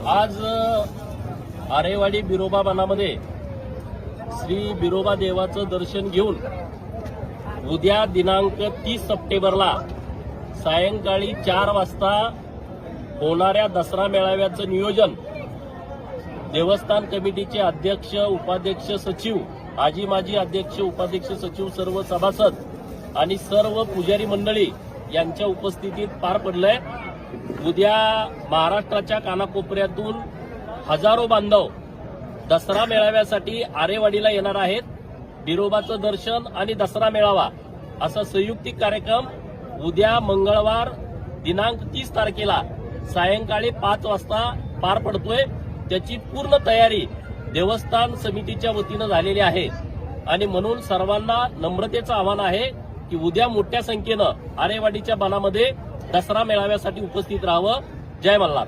आज आरेवाडी बिरोबा वनामध्ये श्री बिरोबा देवाचं दर्शन घेऊन उद्या दिनांक 30 सप्टेंबरला सायंकाळी 4 वाजता होणाऱ्या दसरा मेळाव्याचं नियोजन देवस्थान कमिटीचे अध्यक्ष, उपाध्यक्ष, सचिव, आजी माजी अध्यक्ष, उपाध्यक्ष, सचिव, सर्व सभासद आणि सर्व पुजारी मंडळी यांच्या उपस्थितीत पार पडलंय। उद्या महाराष्ट्राच्या कानाकोपऱ्यातून हजारो बांधव दसरा मेळाव्यासाठी आरेवाडीला येणार आहेत। बिरोबाचं दर्शन आणि दसरा मेळावा असा संयुक्तिक कार्यक्रम उद्या मंगळवार दिनांक 30 तारखेला सायंकाळी 5 वाजता पार पडतोय। त्याची पूर्ण तयारी देवस्थान समितीच्या वतीनं झालेली आहे आणि म्हणून सर्वांना नम्रतेचं आवाहन आहे की उद्या मोठ्या संख्येनं आरेवाडीच्या बनामध्ये दसरा मेळाव्यासाठी उपस्थित राहावं। जय मल्हार।